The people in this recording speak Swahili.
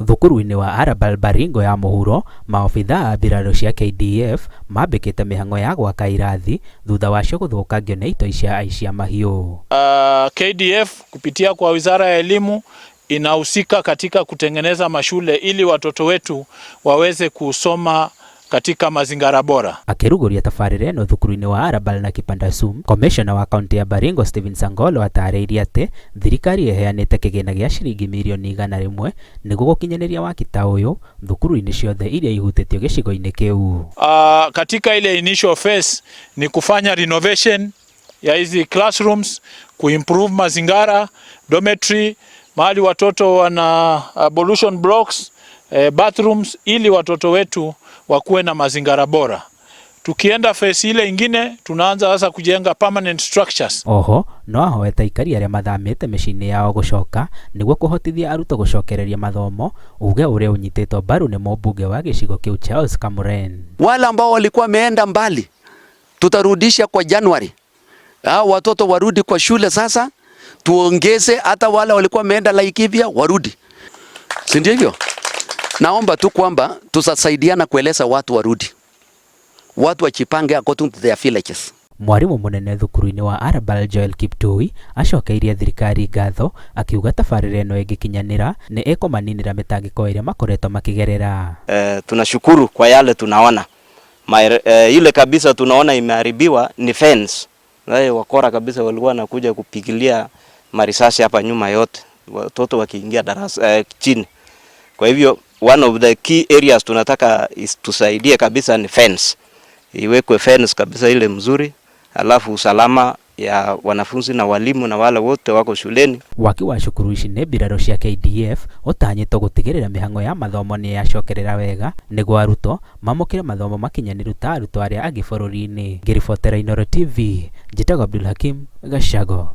Thukuru-inĩ wa Arabal Baringo ya mũhuro, maobithaa a mbirarũ cia KDF mambĩkĩte mĩhang'o ya gwaka irathi thutha wacio gũthũkangio nĩ itoi cia aici a mahiũ. KDF kupitia kwa Wizara ya Elimu inahusika katika kutengeneza mashule ili watoto wetu waweze kusoma katika mazingira bora. Akĩrugũria tabarĩra ĩno thukuru-inĩ wa Arabal na Kipandasum, Commissioner wa kaunti ya Baringo Stephen Sangolo atarĩirie atĩ thirikari ĩheanĩte kĩgĩna gĩa ciringi mirioni 100 nĩguo gũkinyanĩria waki ta ũyũ thukuru-inĩ ciothe iria ihutĩtio gĩcigo-inĩ kĩu. Katika ile initial phase ni kufanya renovation ya hizi classrooms, kuimprove mazingira, dormitory, mahali watoto wana ablution blocks, bathrooms, ili watoto wetu wakuwe na mazingira bora. Tukienda phase ile ingine tunaanza sasa kujenga permanent structures. Oho no ahoete aikari arĩa mathamĩte mĩciĩ-inĩ yao gũcoka nĩguo kũhotithia arutwo gũcokereria mathomo, uge ũrĩa ũnyitĩtwo mbaru nĩ mũmbunge wa gĩcigo kĩu Charles Kamuren. Wale ambao walikuwa wameenda mbali tutarudisha kwa Januari. Hao watoto warudi kwa shule sasa, tuongeze hata wale walikuwa wameenda Laikipia warudi. Si ndio hivyo? Naomba tu kwamba tusaidiana kueleza watu warudi. Watu wachipange according to their villages. Mwarimu munene thukuru-inĩ wa Arabal Joel Kiptui acokeirie thirikari ngatho akiuga tabarĩra ĩno ĩngĩkinyanĩra nĩ ĩkũmaninĩra mĩtangĩko ĩrĩa makoretwo makĩgerera. Tunashukuru kwa yale tunaona. Ile kabisa tunaona imeharibiwa ni fence. Wakora kabisa walikuwa wanakuja kupigilia marisasi hapa nyuma yote. Watoto wakiingia darasa chini. Kwa hivyo one of the key areas tunataka tusaidie kabisa ni fence. Iwekwe fence kabisa ile mzuri, alafu usalama ya wanafunzi na walimu na wale wote wako shuleni. Waki wa cukuru ici nĩ mbirarũ cia KDF ũtanyĩtwo gũtigĩrĩra mĩhang'o ya mathomo nĩ yacokerera wega nĩguo arutwo mamũkĩre mathomo makinyanĩru ta arutwo arĩa angĩ bũrũri-inĩ. Ngĩribotera Inooro TV, njĩtagwo Abdul Hakim Gacago.